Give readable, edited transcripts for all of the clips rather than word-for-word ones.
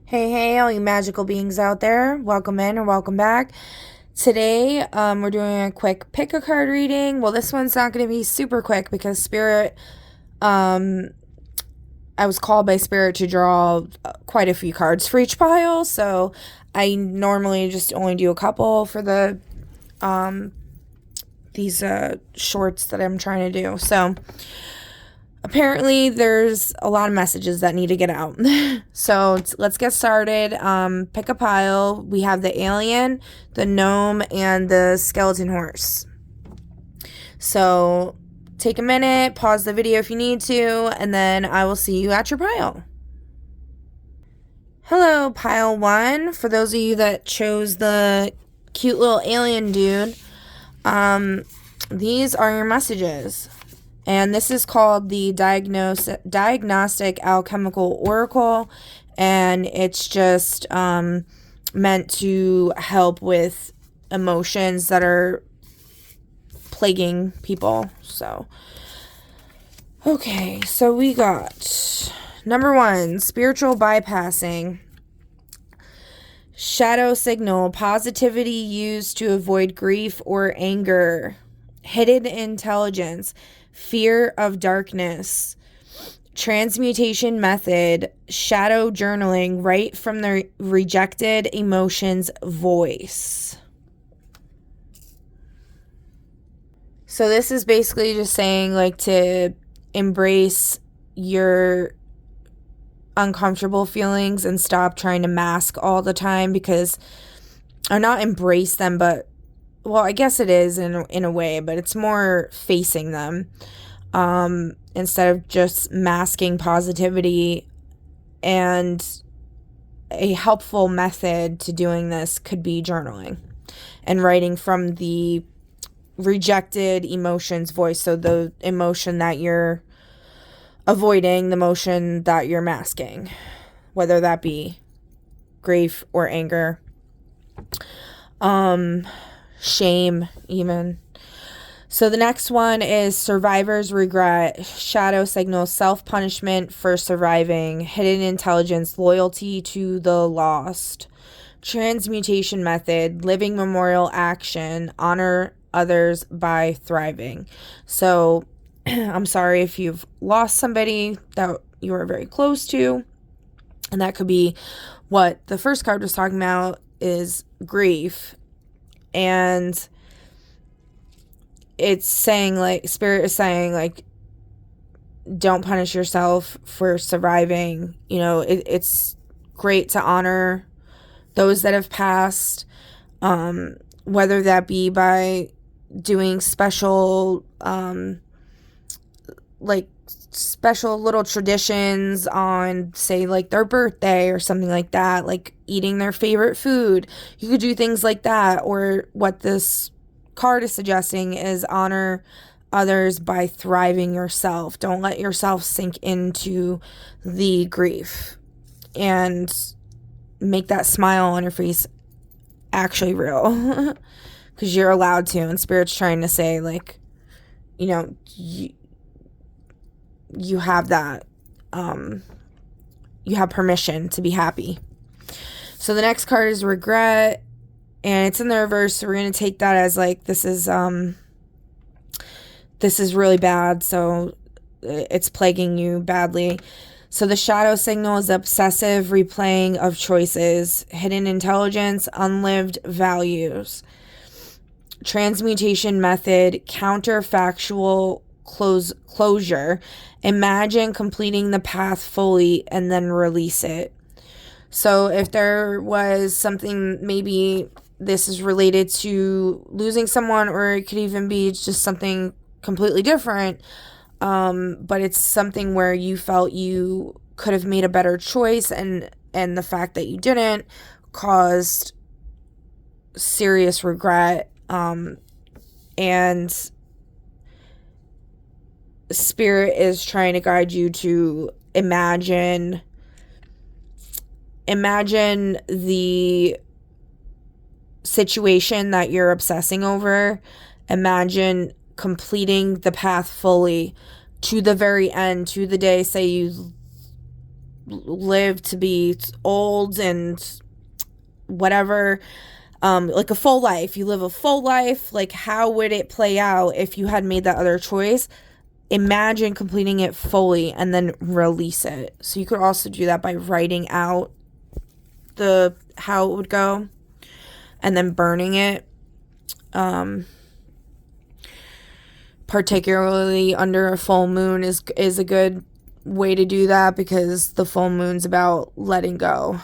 Hey, all you magical beings out there. Welcome in or welcome back. Today, we're doing a quick pick a card reading. Well, this one's not going to be super quick because Spirit, I was called by Spirit to draw quite a few cards for each pile. So I normally just only do a couple for these shorts that I'm trying to do. So apparently there's a lot of messages that need to get out. So let's get started. Pick a pile. We have the alien, the gnome, and the skeleton horse. So take a minute, pause the video if you need to, and then I will see you at your pile. Hello, pile 1. For those of you that chose the cute little alien dude, these are your messages. And this is called the Diagnostic Alchemical Oracle, and it's just meant to help with emotions that are plaguing people. So, okay, so we got number 1, spiritual bypassing. Shadow signal, positivity used to avoid grief or anger. Hidden intelligence, fear of darkness. Transmutation method, shadow journaling, right from the rejected emotions voice. So this is basically just saying like to embrace your uncomfortable feelings and stop trying to mask all the time, because, or not embrace them, but well, I guess it is in a way, but it's more facing them instead of just masking positivity. And a helpful method to doing this could be journaling and writing from the rejected emotions voice. So the emotion that you're avoiding, the emotion that you're masking, whether that be grief or anger, shame even. So the next one is survivor's regret, shadow signal, self-punishment for surviving, hidden intelligence, loyalty to the lost. Transmutation method, living memorial action, honor others by thriving. So I'm sorry if you've lost somebody that you were very close to, and that could be what the first card was talking about, is grief. And it's saying, like, Spirit is saying, like, don't punish yourself for surviving. You know, it's great to honor those that have passed, whether that be by doing special, like, special little traditions on, say, like, their birthday or something like that, like eating their favorite food. You could do things like that. Or what this card is suggesting is honor others by thriving yourself. Don't let yourself sink into the grief, and make that smile on your face actually real, because you're allowed to. And Spirit's trying to say, like, you know, you have that, you have permission to be happy. So the next card is regret, and it's in the reverse, so we're going to take that as, like, this is really bad, so it's plaguing you badly. So the shadow signal is obsessive replaying of choices, hidden intelligence, unlived values. Transmutation method, counterfactual closure. Imagine completing the path fully and then release it. So if there was something, maybe this is related to losing someone, or it could even be just something completely different, but it's something where you felt you could have made a better choice, and the fact that you didn't caused serious regret, and Spirit is trying to guide you to imagine the situation that you're obsessing over. Imagine completing the path fully to the very end, to the day, say you live to be old and whatever, like a full life. You live a full life. Like, how would it play out if you had made that other choice? Imagine completing it fully and then release it. So you could also do that by writing out how it would go and then burning it. Particularly under a full moon is a good way to do that, because the full moon's about letting go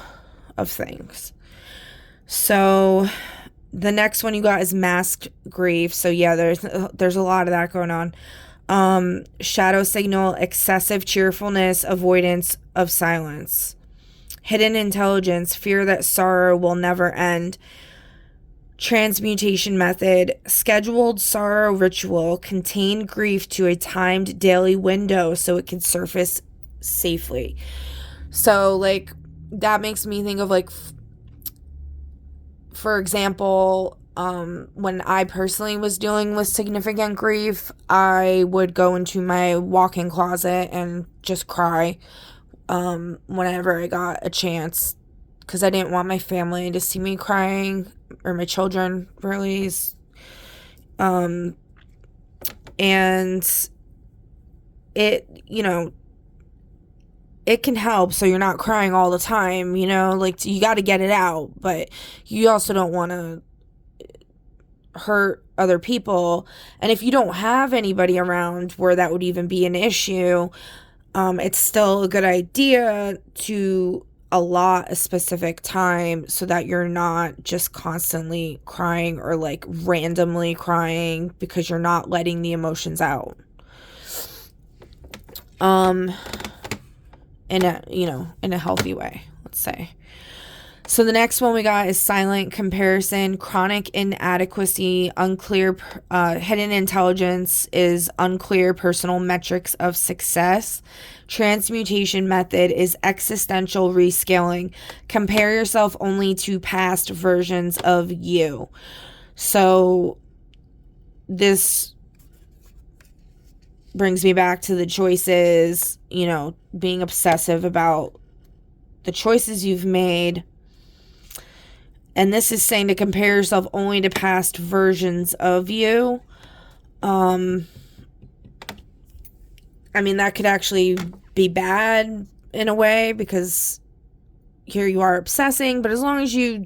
of things. So the next one you got is masked grief. So yeah, there's a lot of that going on. Shadow signal, excessive cheerfulness, avoidance of silence. Hidden intelligence, fear that sorrow will never end. Transmutation method, scheduled sorrow ritual, contain grief to a timed daily window so it can surface safely. So, like, that makes me think of, like, for example, when I personally was dealing with significant grief, I would go into my walk-in closet and just cry whenever I got a chance, because I didn't want my family to see me crying, or my children, really. And it, it can help so you're not crying all the time, like, you got to get it out, but you also don't want to hurt other people. And if you don't have anybody around where that would even be an issue, it's still a good idea to allot a specific time so that you're not just constantly crying, or like randomly crying, because you're not letting the emotions out. In a healthy way, let's say. So the next one we got is silent comparison, chronic inadequacy, unclear, hidden intelligence is unclear personal metrics of success. Transmutation method is existential rescaling, compare yourself only to past versions of you. So this brings me back to the choices, being obsessive about the choices you've made. And this is saying to compare yourself only to past versions of you. That could actually be bad in a way, because here you are obsessing, but as long as you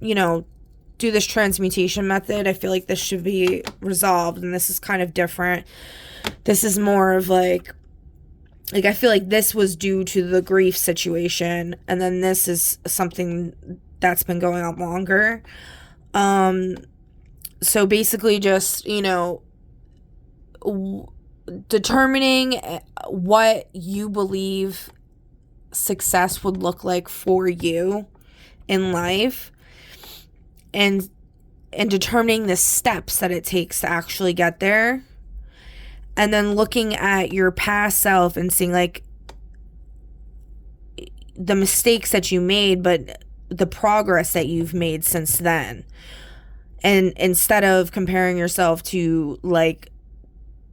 do this transmutation method, I feel like this should be resolved. And this is kind of different. This is more of like I feel like this was due to the grief situation, and then this is something that's been going on longer. So basically just, determining what you believe success would look like for you in life, and determining the steps that it takes to actually get there. And then looking at your past self and seeing, like, the mistakes that you made, but the progress that you've made since then. And instead of comparing yourself to, like,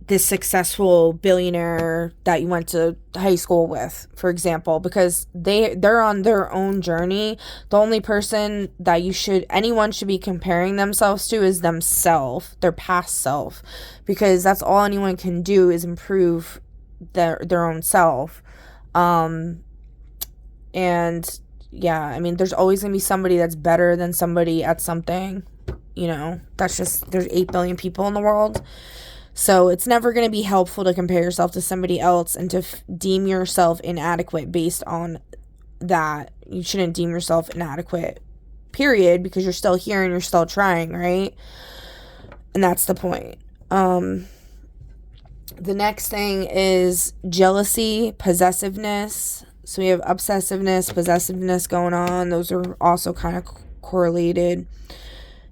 this successful billionaire that you went to high school with, for example, because they're on their own journey. The only person that anyone should be comparing themselves to is themselves, their past self, because that's all anyone can do is improve their own self. And yeah, there's always gonna be somebody that's better than somebody at something. That's just, there's 8 billion people in the world. So it's never going to be helpful to compare yourself to somebody else and to deem yourself inadequate based on that. You shouldn't deem yourself inadequate, period, because you're still here and you're still trying, right? And that's the point. The next thing is jealousy, possessiveness. So we have obsessiveness, possessiveness going on. Those are also kind of correlated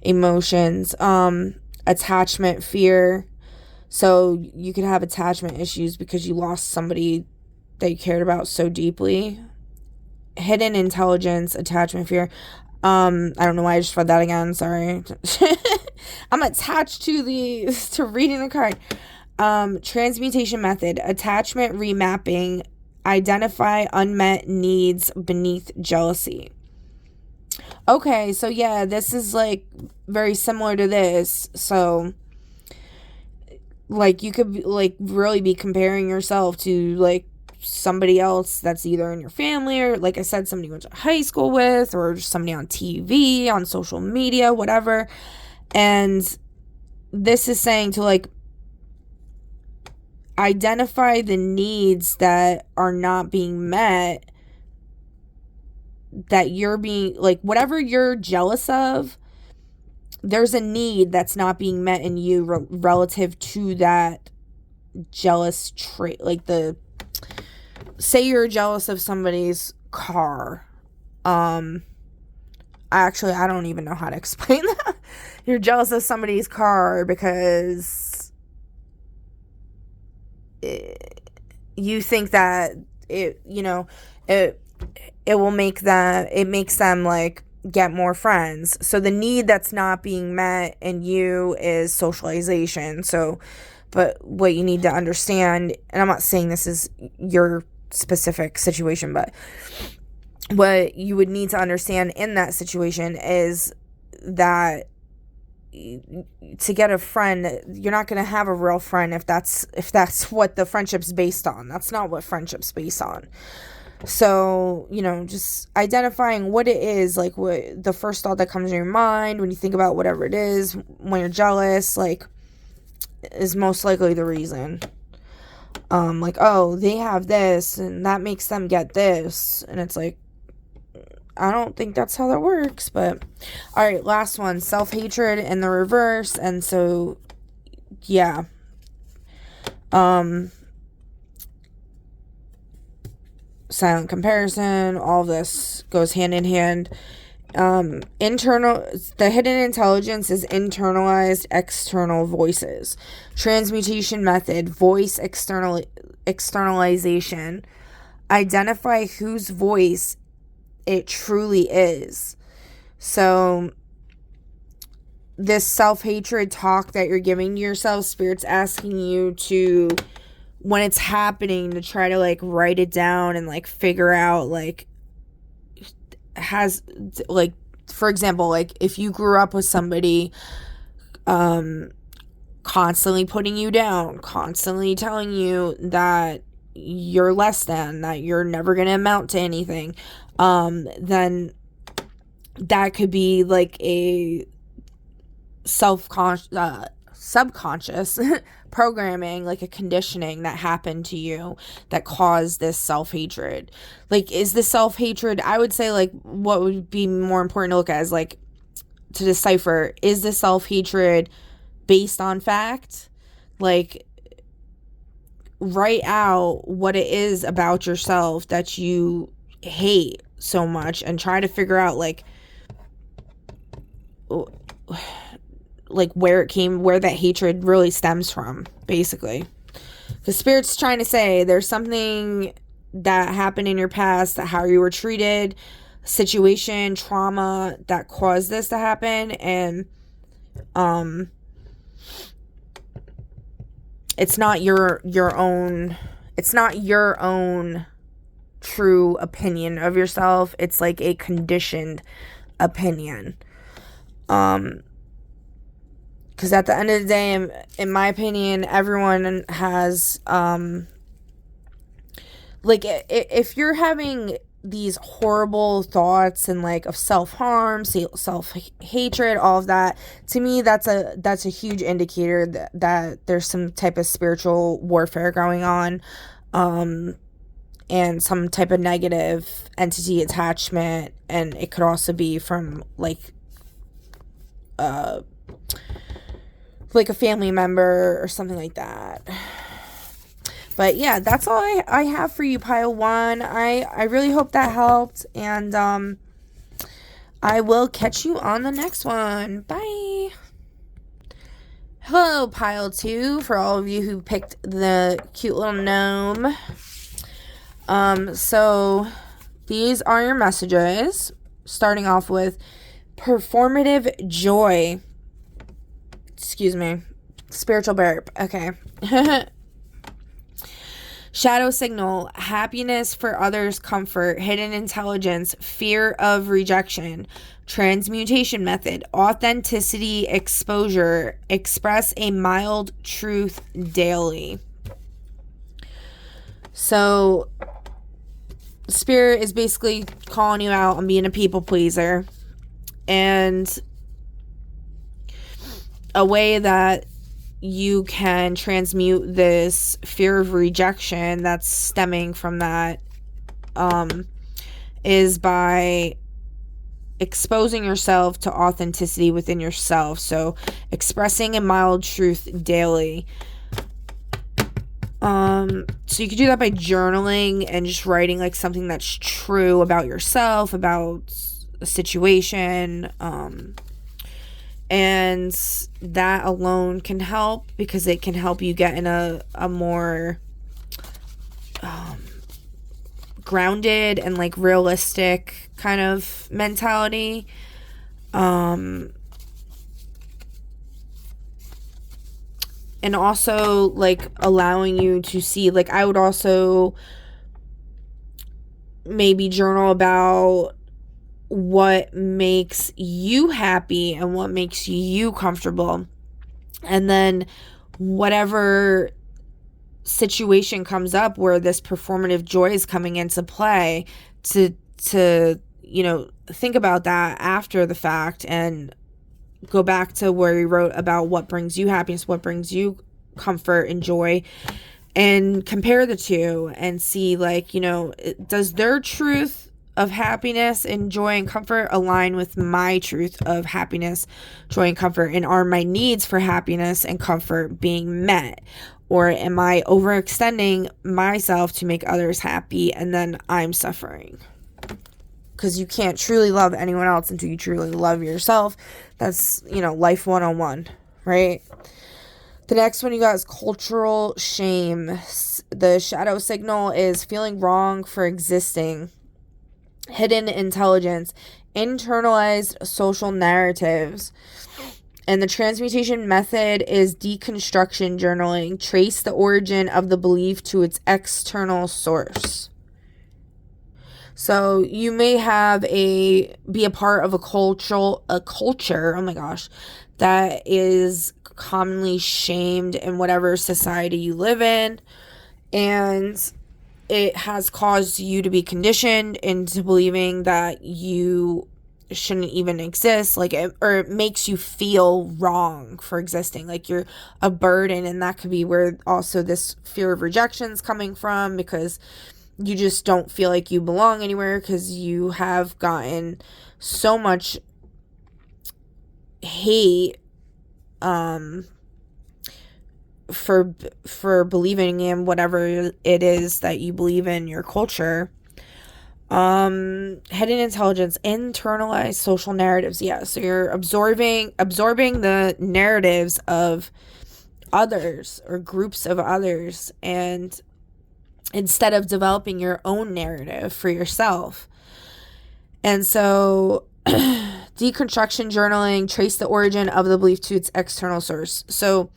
emotions. Attachment, fear. So you could have attachment issues because you lost somebody that you cared about so deeply. Hidden intelligence, attachment, fear. I don't know why I just read that again. Sorry. I'm attached to reading the card. Transmutation method, attachment remapping, Identify unmet needs beneath jealousy. Okay, so yeah, this is like very similar to this. So like you could like really be comparing yourself to like somebody else that's either in your family or, like I said, somebody you went to high school with, or just somebody on TV, on social media, whatever. And this is saying to like identify the needs that are not being met, that you're being like, whatever you're jealous of, there's a need that's not being met in you relative to that jealous trait. Like say you're jealous of somebody's car. Actually, I don't even know how to explain that. You're jealous of somebody's car because you think that it will make that, it makes them like get more friends. So the need that's not being met in you is socialization. So, but what you need to understand, and I'm not saying this is your specific situation, but what you would need to understand in that situation is that to get a friend, you're not going to have a real friend if that's what the friendship's based on. That's not what friendship's based on. So, just identifying what it is, like what the first thought that comes to your mind when you think about whatever it is when you're jealous, like, is most likely the reason. Like, oh, they have this and that makes them get this, and it's like, I don't think that's how that works. But all right, last one, self-hatred in the reverse. And so yeah, silent comparison, all this goes hand in hand. The hidden intelligence is internalized external voices. Transmutation method, voice externalization. Identify whose voice it truly is. So this self-hatred talk that you're giving to yourself, Spirit's asking you to, when it's happening, to try to like write it down and like figure out like, has like, for example, like if you grew up with somebody constantly putting you down, constantly telling you that you're less than, that you're never going to amount to anything, then that could be like a subconscious programming, like a conditioning that happened to you that caused this self-hatred. Like, is this self-hatred, I would say, like, what would be more important to look at is like to decipher, is this self-hatred based on fact? Like, write out what it is about yourself that you hate so much and try to figure out like where that hatred really stems from, basically. The Spirit's trying to say there's something that happened in your past, that how you were treated, situation, trauma that caused this to happen, and it's not your own true opinion of yourself. It's like a conditioned opinion. Because at the end of the day, in my opinion, everyone has, like, if you're having these horrible thoughts and like of self-harm, self-hatred, all of that, to me, that's a huge indicator that there's some type of spiritual warfare going on, and some type of negative entity attachment. And it could also be from like a family member or something like that. But yeah, that's all I have for you, Pile 1. I really hope that helped. And I will catch you on the next one. Bye. Hello, Pile 2, for all of you who picked the cute little gnome. So these are your messages. Starting off with performative joy. Excuse me. Spiritual burp. Okay. Shadow signal, happiness for others' comfort, hidden intelligence, fear of rejection, transmutation method, authenticity, exposure, express a mild truth daily. So, Spirit is basically calling you out on being a people pleaser. And a way that you can transmute this fear of rejection that's stemming from that is by exposing yourself to authenticity within yourself. So expressing a mild truth daily. So you could do that by journaling and just writing like something that's true about yourself, about a situation, and that alone can help because it can help you get in a more grounded and like realistic kind of mentality. And also like allowing you to see, like I would also maybe journal about what makes you happy and what makes you comfortable. And then whatever situation comes up where this performative joy is coming into play, to think about that after the fact and go back to where you wrote about what brings you happiness, what brings you comfort and joy, and compare the two and see, like, does their truth of happiness and joy and comfort align with my truth of happiness, joy, and comfort? And are my needs for happiness and comfort being met? Or am I overextending myself to make others happy and then I'm suffering? Because you can't truly love anyone else until you truly love yourself. That's, life 101, right? The next one you got is cultural shame. The shadow signal is feeling wrong for existing. Hidden intelligence, internalized social narratives. And the transmutation method is deconstruction journaling. Trace the origin of the belief to its external source. So you may be a part of a culture, oh my gosh, that is commonly shamed in whatever society you live in. And it has caused you to be conditioned into believing that you shouldn't even exist, or it makes you feel wrong for existing, like you're a burden. And that could be where also this fear of rejection is coming from, because you just don't feel like you belong anywhere because you have gotten so much hate for believing in whatever it is that you believe in your culture. Hidden intelligence, internalized social narratives. Yeah, so you're absorbing the narratives of others or groups of others, and instead of developing your own narrative for yourself. And so deconstruction journaling, trace the origin of the belief to its external source. So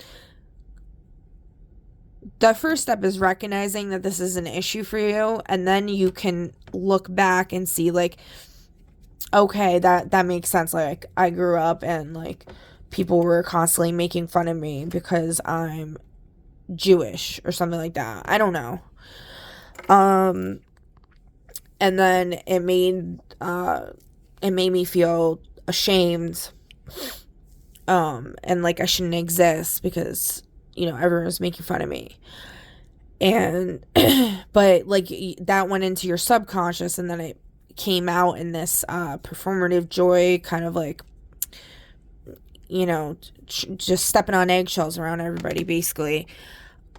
the first step is recognizing that this is an issue for you, and then you can look back and see, like, okay, that makes sense. Like, I grew up and, like, people were constantly making fun of me because I'm Jewish or something like that. I don't know. And then it made me feel ashamed, and like I shouldn't exist because everyone was making fun of me. And but like that went into your subconscious, and then it came out in this performative joy, kind of like just stepping on eggshells around everybody, basically.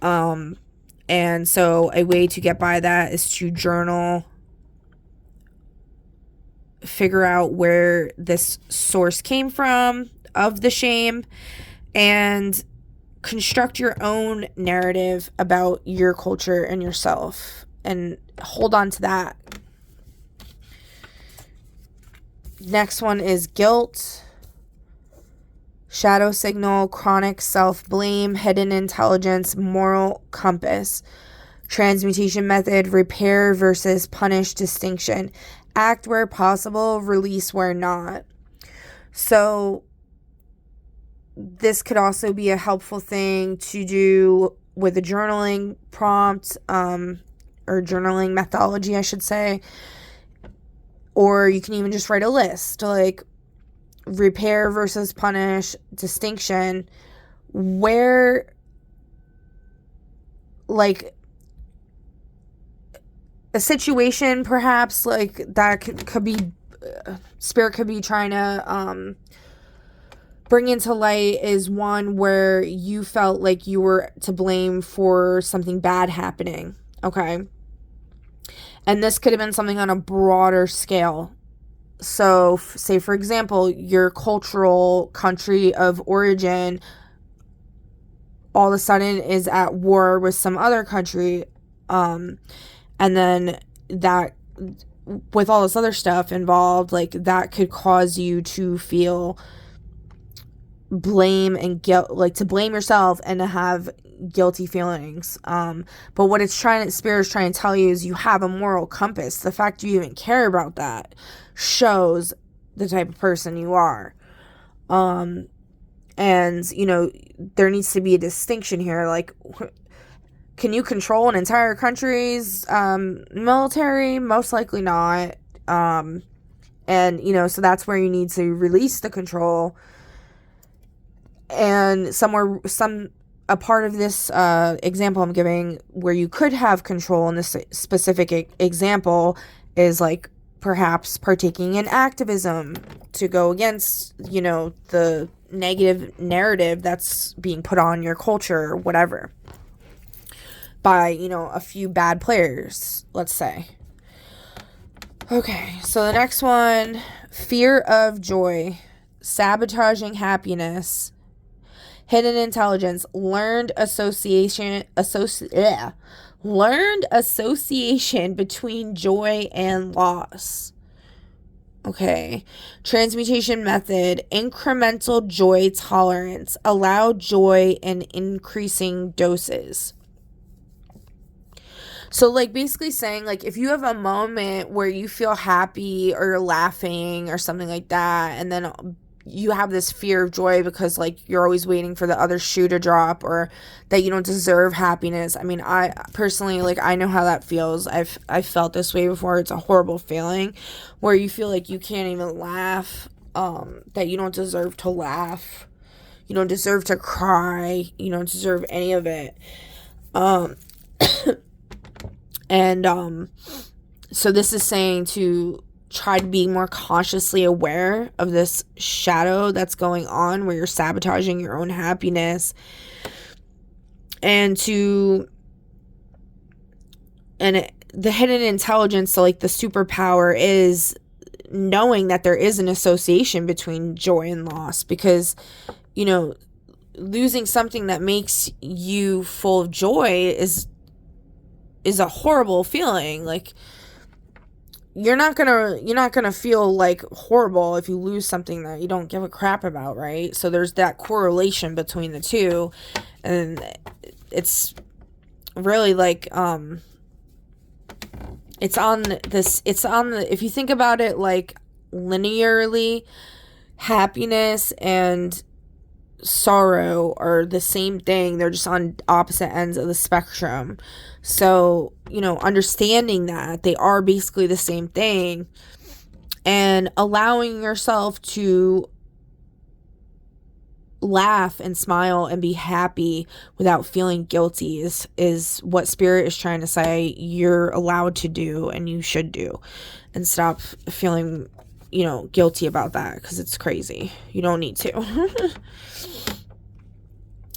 And so a way to get by that is to journal, figure out where this source came from of the shame, and construct your own narrative about your culture and yourself, and hold on to that. Next one is guilt. Shadow signal, chronic self-blame, hidden intelligence, moral compass. Transmutation method, repair versus punish distinction. Act where possible, release where not. So this could also be a helpful thing to do with a journaling prompt, or journaling methodology, I should say. Or you can even just write a list, like repair versus punish distinction, where like a situation perhaps like that could be spirit could be trying to bring into light is one where you felt like you were to blame for something bad happening, okay? And this could have been something on a broader scale. So, say, for example, your cultural country of origin all of a sudden is at war with some other country. And then that, with all this other stuff involved, like, that could cause you to feel blame and guilt, like to blame yourself and to have guilty feelings. But what Spirit is trying to tell you is you have a moral compass. The fact you even care about that shows the type of person you are. And, there needs to be a distinction here. Like, can you control an entire country's military? Most likely not. And, so that's where you need to release the control. And a part of this example I'm giving where you could have control in this specific example is like perhaps partaking in activism to go against, the negative narrative that's being put on your culture or whatever by, a few bad players, let's say. Okay, so the next one, fear of joy, sabotaging happiness, hidden intelligence, learned association between joy and loss. Okay. Transmutation method, incremental joy tolerance, allow joy in increasing doses. So, like, basically saying, like, if you have a moment where you feel happy or you're laughing or something like that, and then you have this fear of joy because, like, you're always waiting for the other shoe to drop or that you don't deserve happiness. I mean, I personally, like, I know how that feels. I've felt this way before. It's a horrible feeling where you feel like you can't even laugh, that you don't deserve to laugh. You don't deserve to cry. You don't deserve any of it. So this is saying to try to be more consciously aware of this shadow that's going on where you're sabotaging your own happiness, and the hidden intelligence, so like the superpower is knowing that there is an association between joy and loss, because losing something that makes you full of joy is a horrible feeling. Like, you're not gonna feel like horrible if you lose something that you don't give a crap about, right? So there's that correlation between the two, and it's really like if you think about it like linearly, happiness and sorrow are the same thing. They're just on opposite ends of the spectrum. So, understanding that they are basically the same thing and allowing yourself to laugh and smile and be happy without feeling guilty is what Spirit is trying to say you're allowed to do and you should do, and stop feeling guilty about that, because it's crazy. You don't need to.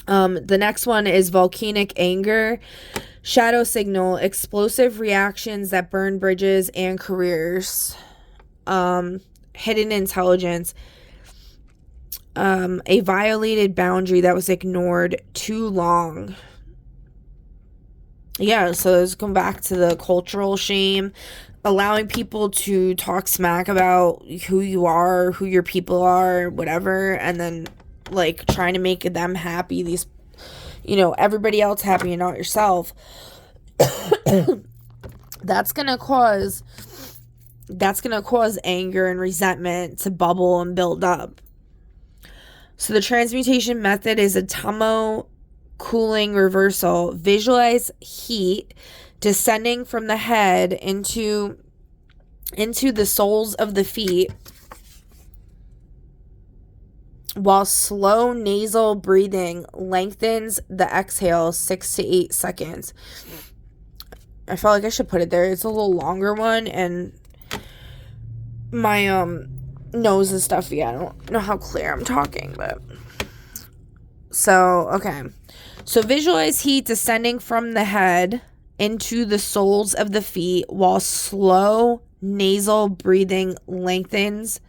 The next one is volcanic anger, shadow signal, explosive reactions that burn bridges and careers. Hidden intelligence, a violated boundary that was ignored too long. Yeah, so let's come back to the cultural shame, allowing people to talk smack about who you are, who your people are, whatever, and then like trying to make them happy, everybody else happy and not yourself. that's going to cause anger and resentment to bubble and build up. So the transmutation method is a Tomo cooling reversal. Visualize heat descending from the head into the soles of the feet, while slow nasal breathing lengthens the exhale 6 to 8 seconds. I felt like I should put it there. It's a little longer one, and my nose is stuffy. I don't know how clear I'm talking, but so okay. So visualize heat descending from the head into the soles of the feet, while slow nasal breathing lengthens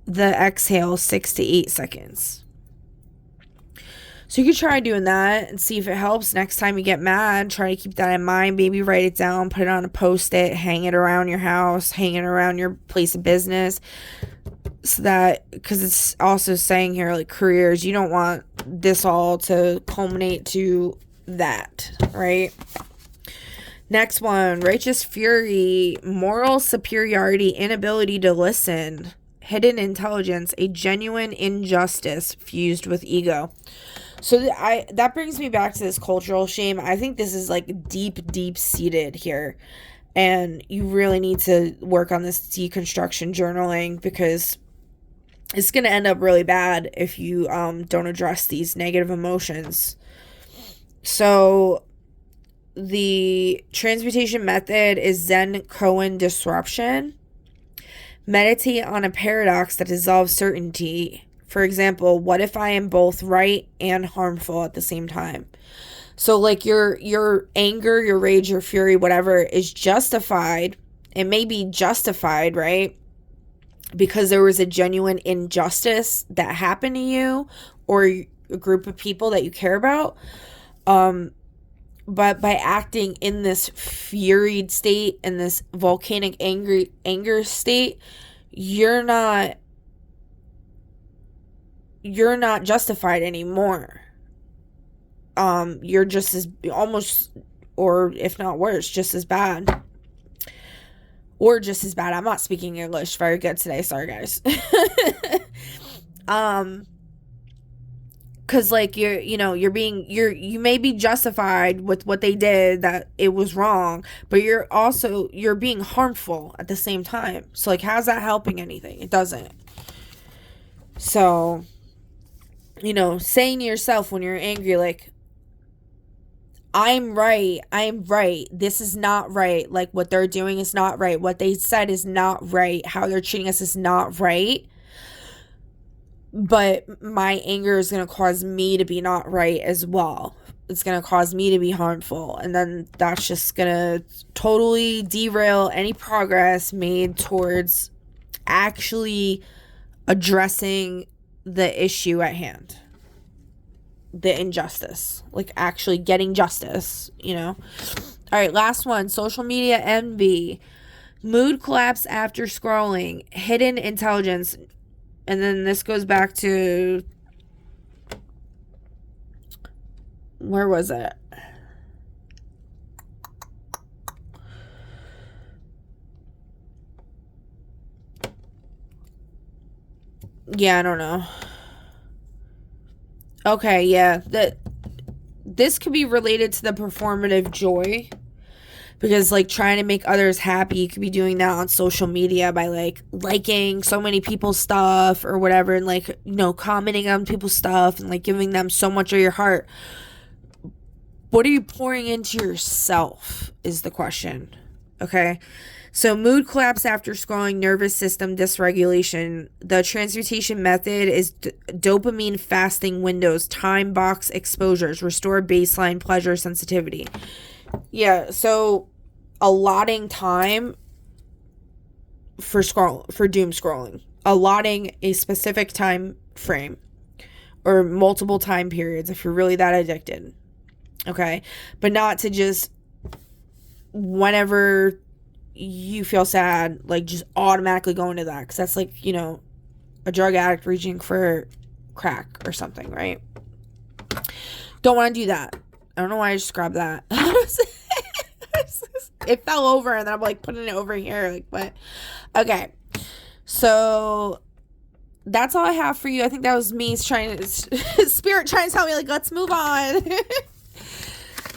the exhale 6 to 8 seconds. So you could try doing that and see if it helps. Next time you get mad, try to keep that in mind. Maybe write it down, put it on a Post-it, hang it around your house, hang it around your place of business. So that, because it's also saying here, like, careers, you don't want this all to culminate to that, right? Next one, righteous fury, moral superiority, inability to listen, hidden intelligence, a genuine injustice fused with ego. So that brings me back to this cultural shame. I think this is like deep seated here, and you really need to work on this deconstruction journaling, because it's going to end up really bad if you don't address these negative emotions. So the transmutation method is Zen koan disruption. Meditate on a paradox that dissolves certainty. For example, what if I am both right and harmful at the same time? So like your anger, your rage, your fury, whatever, is justified. It may be justified, right? Because there was a genuine injustice that happened to you or a group of people that you care about. But by acting in this furied state, in this volcanic anger state, you're not justified anymore. You're just as almost, or if not worse, just as bad. Or just as bad. I'm not speaking English very good today. Sorry, guys. Because like you may be justified with what they did, that it was wrong, but you're being harmful at the same time. So like, how's that helping anything? It doesn't. So, saying to yourself when you're angry, like, I'm right. This is not right. Like, what they're doing is not right. What they said is not right. How they're treating us is not right. But my anger is going to cause me to be not right as well. It's going to cause me to be harmful. And then that's just going to totally derail any progress made towards actually addressing the issue at hand. The injustice. Like actually getting justice, All right, last one. Social media envy. Mood collapse after scrolling. Hidden intelligence. And then this goes back to, where was it? Yeah, I don't know. Okay, yeah. This could be related to the performative joy. Because, like, trying to make others happy, you could be doing that on social media by, like, liking so many people's stuff or whatever. And, like, commenting on people's stuff and, like, giving them so much of your heart. What are you pouring into yourself is the question. Okay? So, mood collapse after scrolling, nervous system dysregulation. The transmutation method is dopamine fasting windows, time box exposures, restore baseline pleasure sensitivity. Yeah, so allotting time for doom scrolling, allotting a specific time frame or multiple time periods if you're really that addicted. Okay, but not to just whenever you feel sad, like just automatically go into that, because that's like a drug addict reaching for crack or something, right? Don't want to do that. I don't know why I just grabbed that. It fell over and then I'm like putting it over here. Like, what? Okay. So that's all I have for you. I think that was me trying to, spirit trying to tell me, like, let's move on.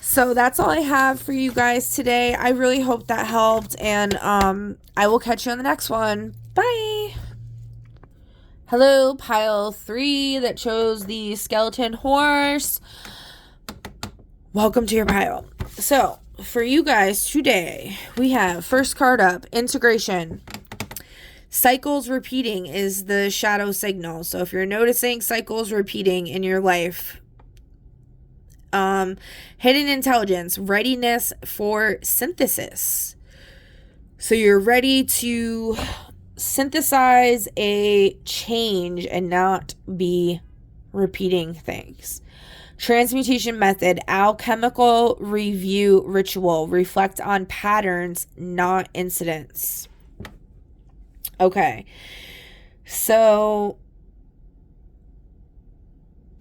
So that's all I have for you guys today. I really hope that helped. And I will catch you on the next one. Bye. Hello, pile 3 that chose the skeleton horse. Welcome to your pile. So, for you guys today, we have first card up, integration. Cycles repeating is the shadow signal. So, if you're noticing cycles repeating in your life, hidden intelligence, readiness for synthesis. So, you're ready to synthesize a change and not be repeating things. Transmutation method, alchemical review ritual, reflect on patterns, not incidents. Okay, so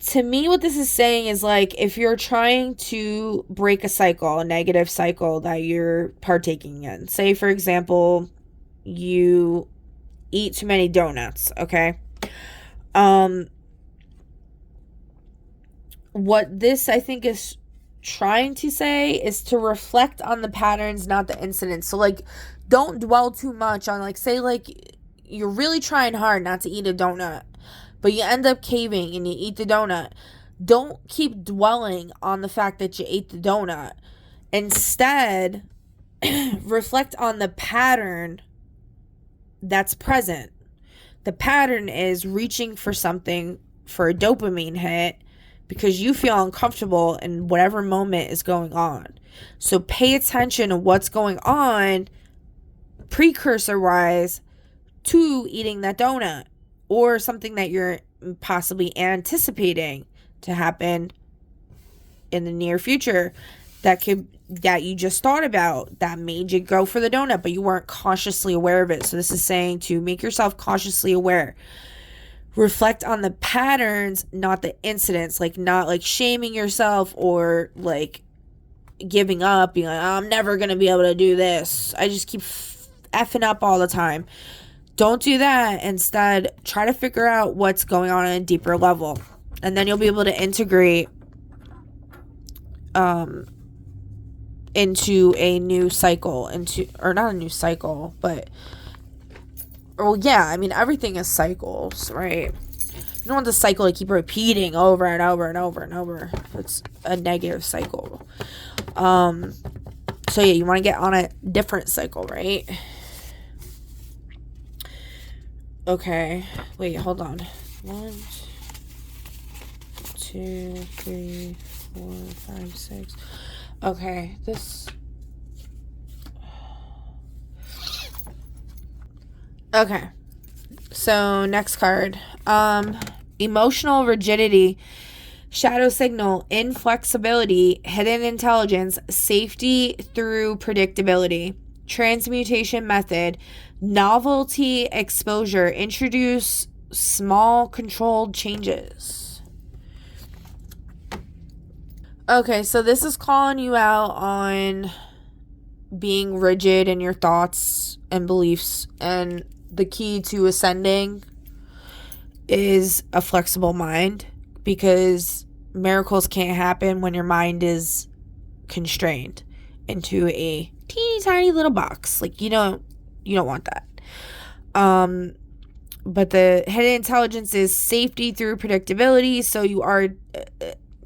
to me, what this is saying is, like, if you're trying to break a cycle, a negative cycle that you're partaking in, say for example, you eat too many donuts, okay? What this, I think, is trying to say is to reflect on the patterns, not the incidents. So, like, don't dwell too much on, like, say, like, you're really trying hard not to eat a donut, but you end up caving and you eat the donut. Don't keep dwelling on the fact that you ate the donut. Instead, reflect on the pattern that's present. The pattern is reaching for something, for a dopamine hit, because you feel uncomfortable in whatever moment is going on. So pay attention to what's going on precursor-wise to eating that donut, or something that you're possibly anticipating to happen in the near future that you just thought about that made you go for the donut, but you weren't consciously aware of it. So this is saying to make yourself consciously aware. Reflect on the patterns, not the incidents. Like, not like shaming yourself or like giving up, being like, I'm never going to be able to do this. I just keep effing up all the time. Don't do that. Instead, try to figure out what's going on a deeper level. And then you'll be able to integrate into a new cycle, or not a new cycle, but, well, yeah, I mean, everything is cycles, right? You don't want the cycle to keep repeating over and over and over and over. It's a negative cycle. So yeah, you want to get on a different cycle, right? Okay, wait, hold on. 1, 2, 3, 4, 5, 6. Okay, this. Okay, so next card. Emotional rigidity, shadow signal, inflexibility, hidden intelligence, safety through predictability, transmutation method, novelty exposure, introduce small controlled changes. Okay, so this is calling you out on being rigid in your thoughts and beliefs, and the key to ascending is a flexible mind, because miracles can't happen when your mind is constrained into a teeny tiny little box. Like, you don't want that. But the hidden intelligence is safety through predictability. So you are,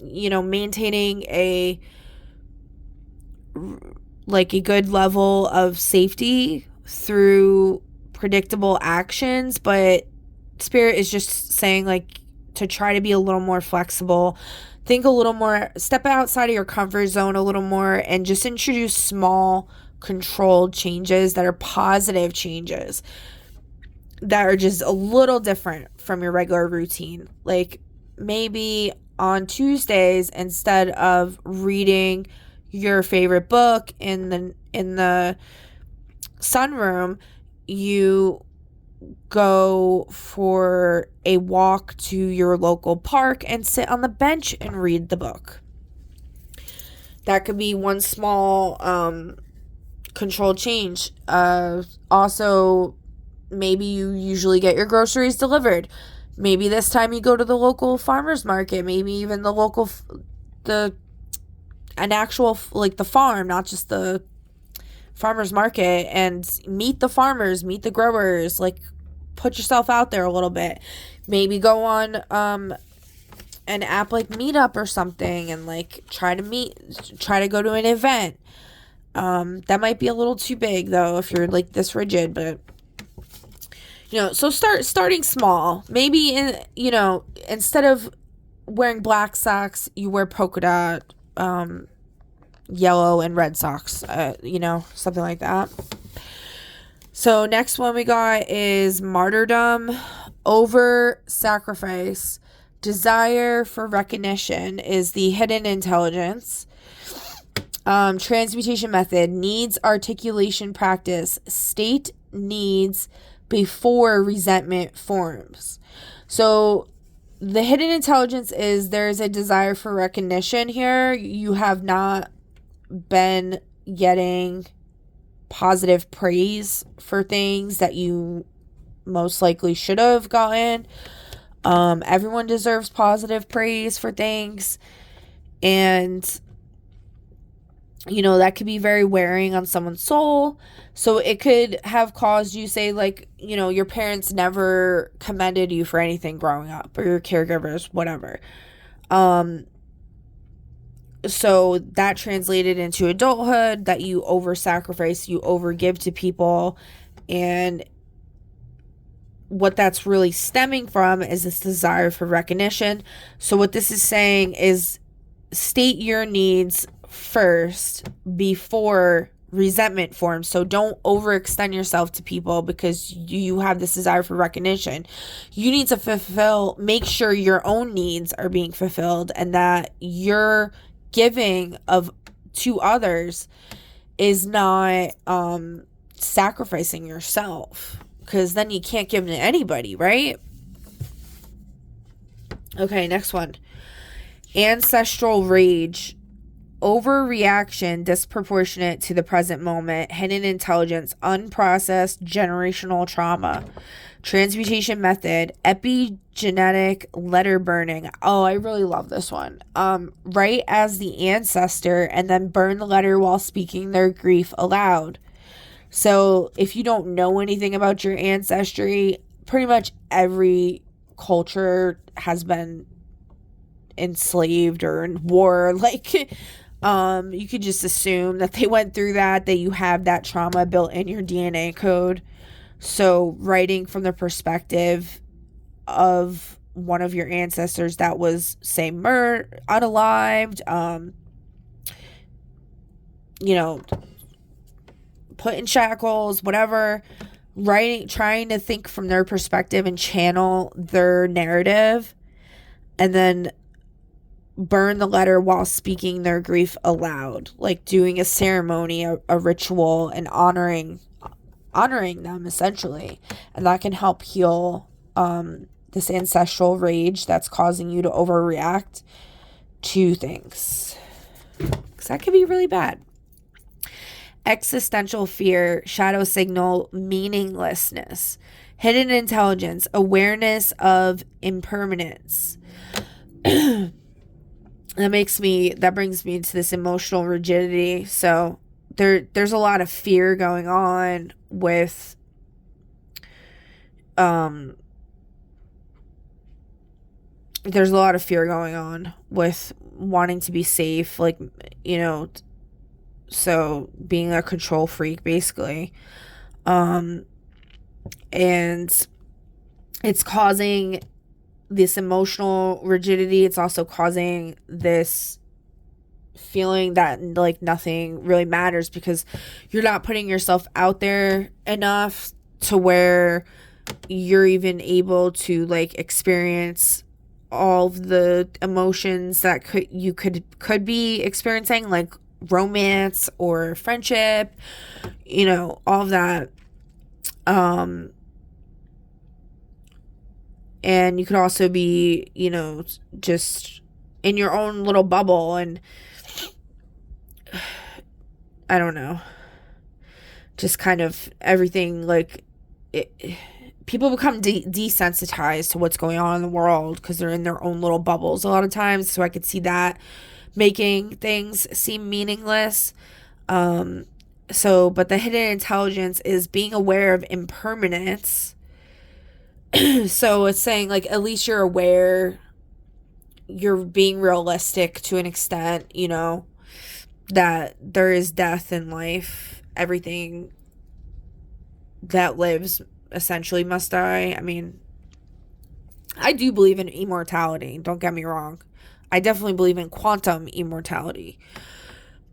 maintaining a good level of safety through predictable actions. But Spirit is just saying, like, to try to be a little more flexible, think a little more, step outside of your comfort zone a little more, and just introduce small controlled changes that are positive changes that are just a little different from your regular routine. Like, maybe on Tuesdays, instead of reading your favorite book in the sunroom, you go for a walk to your local park and sit on the bench and read the book. That could be one small controlled change. Also, maybe you usually get your groceries delivered. Maybe this time you go to the local farmer's market. Maybe even the local, an actual, like the farm, not just the farmer's market, and meet the farmers, meet the growers, like put yourself out there a little bit. Maybe go on an app like Meetup or something and like try to go to an event. That might be a little too big though if you're like this rigid, but so starting small. Maybe instead of wearing black socks, you wear polka dot yellow and red socks, something like that. So next one we got is martyrdom, over sacrifice, desire for recognition is the hidden intelligence. Transmutation method, needs articulation practice, state needs before resentment forms. So the hidden intelligence is there's a desire for recognition here. You have not been getting positive praise for things that you most likely should have gotten. Everyone deserves positive praise for things, and that could be very wearing on someone's soul. So it could have caused you, say, like, your parents never commended you for anything growing up, or your caregivers, whatever. So that translated into adulthood, that you over-sacrifice, you over-give to people, and what that's really stemming from is this desire for recognition. So what this is saying is state your needs first before resentment forms. So don't overextend yourself to people because you have this desire for recognition. You need to make sure your own needs are being fulfilled, and that your giving to others is not sacrificing yourself, because then you can't give to anybody, right? Okay, next one. Ancestral rage, overreaction disproportionate to the present moment, hidden intelligence, unprocessed generational trauma. Transmutation method, epigenetic letter burning. Oh, I really love this one. Write as the ancestor and then burn the letter while speaking their grief aloud. So if you don't know anything about your ancestry, pretty much every culture has been enslaved or in war. Like, you could just assume that they went through that you have that trauma built in your DNA code. So writing from the perspective of one of your ancestors that was, say, unalived, put in shackles, whatever, trying to think from their perspective and channel their narrative, and then burn the letter while speaking their grief aloud, like doing a ceremony, a ritual, and honoring them, essentially. And that can help heal this ancestral rage that's causing you to overreact to things, because that can be really bad. Existential fear, shadow signal, meaninglessness, hidden intelligence, awareness of impermanence. That brings me to this emotional rigidity. So there's a lot of fear going on with there's a lot of fear going on with wanting to be safe, like, so being a control freak, basically. And it's causing this emotional rigidity. It's also causing this feeling that, like, nothing really matters because you're not putting yourself out there enough to where you're even able to, like, experience all of the emotions that you could be experiencing, like romance or friendship, all of that. And you could also be, just in your own little bubble, and I don't know. just kind of everything, like, people become desensitized to what's going on in the world because they're in their own little bubbles a lot of times. So I could see that making things seem meaningless. But the hidden intelligence is being aware of impermanence. So it's saying, like, at least you're aware, you're being realistic to an extent, that there is death in life. Everything that lives essentially must die. I mean, I do believe in immortality, don't get me wrong. I definitely believe in quantum immortality.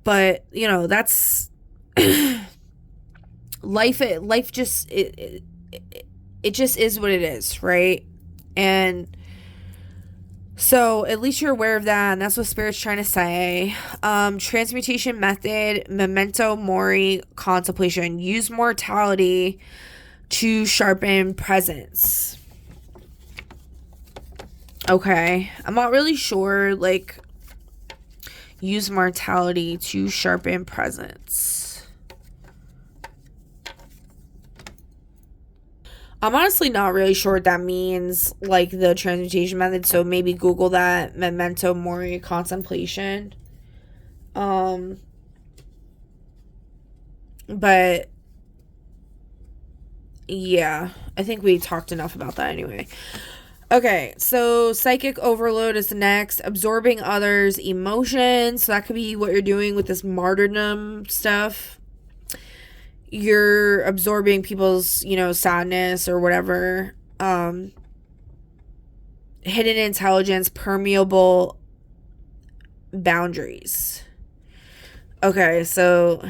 But, that's life just it just is what it is, right? And so at least you're aware of that, and that's what Spirit's trying to say. Transmutation method, memento mori contemplation. Use mortality to sharpen presence. Okay. I'm not really sure, like, use mortality to sharpen presence. I'm honestly not really sure what that means, like the transmutation method, so maybe Google that, memento mori contemplation. But yeah, I think we talked enough about that anyway. Okay, so psychic overload is the next. Absorbing others' emotions. So that could be what you're doing with this martyrdom stuff. You're absorbing people's, sadness or whatever. Hidden intelligence, permeable boundaries. Okay, so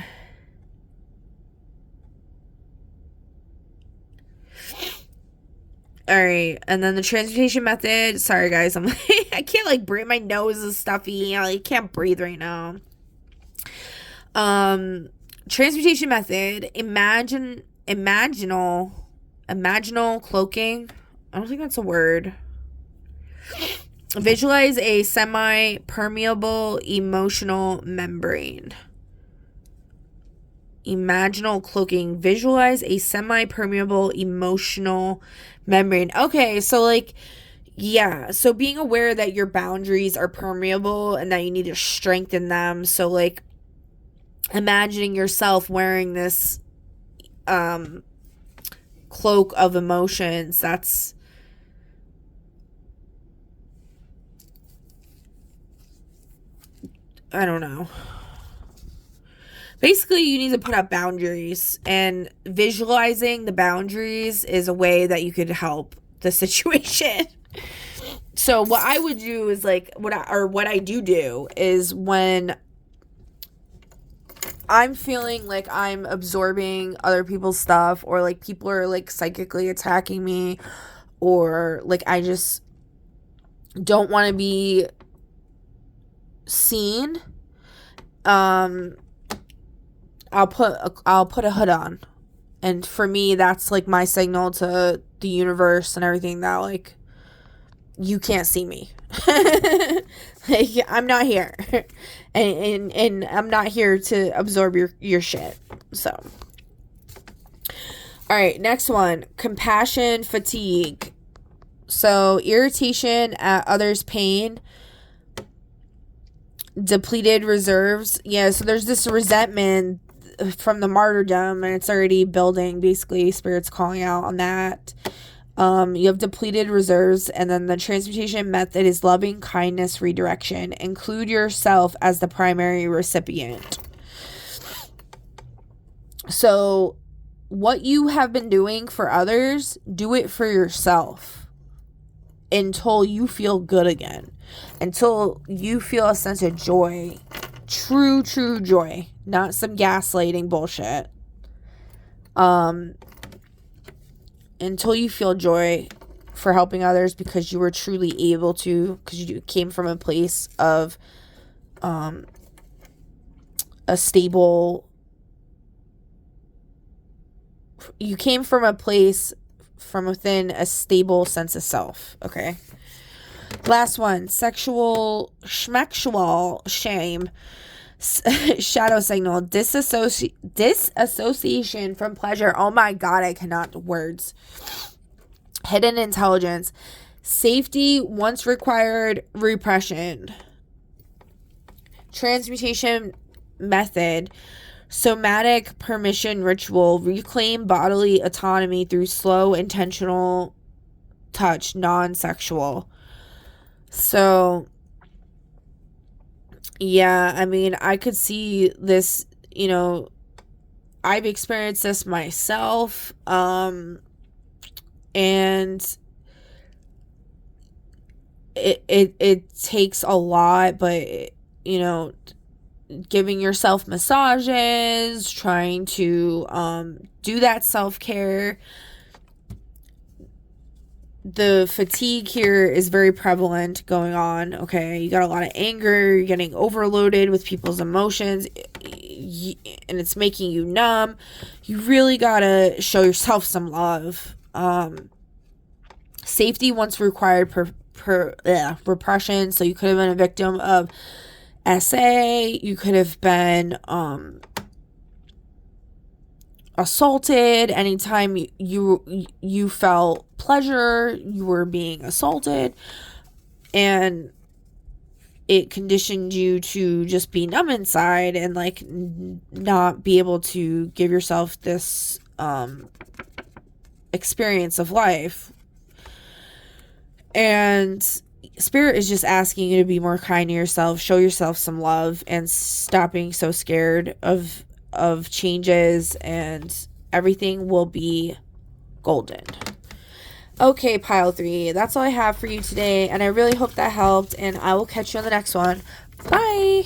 all right, and then the transmutation method. Sorry, guys, I can't, like, breathe. My nose is stuffy. I can't breathe right now. Transmutation method. Imaginal cloaking. I don't think that's a word. Visualize a semi-permeable emotional membrane. Imaginal cloaking. Visualize a semi-permeable emotional membrane. Okay, so, like, yeah. So being aware that your boundaries are permeable and that you need to strengthen them. So, like, imagining yourself wearing this cloak of emotions. That's... I don't know. Basically, you need to put up boundaries, and visualizing the boundaries is a way that you could help the situation. So what I would do is, like, what I do is, when I'm feeling like I'm absorbing other people's stuff, or, like, people are, like, psychically attacking me, or, like, I just don't want to be seen, I'll put a hood on. And for me, that's, like, my signal to the universe and everything that, like, you can't see me. Like, I'm not here. and I'm not here to absorb your shit. So, all right, next one. Compassion fatigue. So, irritation at others' pain. Depleted reserves. Yeah, so there's this resentment from the martyrdom, and it's already building. Basically, Spirit's calling out on that. You have depleted reserves, and then the transmutation method is loving kindness redirection. Include yourself as the primary recipient. So what you have been doing for others, do it for yourself until you feel good again, until you feel a sense of joy, true joy, not some gaslighting bullshit. Until you feel joy for helping others because you were truly able to, because you came from a place of a stable, you came from a place from within a stable sense of self. Okay, last one. Sexual schmexual shame. Shadow signal, disassociation from pleasure. Oh my God, I cannot words. Hidden intelligence, safety once required repression. Transmutation method, somatic permission ritual, reclaim bodily autonomy through slow, intentional touch, non-sexual. So, yeah, I mean, I could see this, you know, I've experienced this myself, and it takes a lot, but, you know, giving yourself massages, trying to do that self-care. The fatigue here is very prevalent going on. Okay, you got a lot of anger, you're getting overloaded with people's emotions, and it's making you numb. You really gotta show yourself some love. Safety once required repression. So you could have been a victim of SA, you could have been assaulted. Anytime you felt pleasure, you were being assaulted, and it conditioned you to just be numb inside and like not be able to give yourself this experience of life. And Spirit is just asking you to be more kind to yourself, show yourself some love, and stop being so scared of changes, and everything will be golden. Okay, pile 3, that's all I have for you today, and I really hope that helped, and I will catch you on the next one. Bye.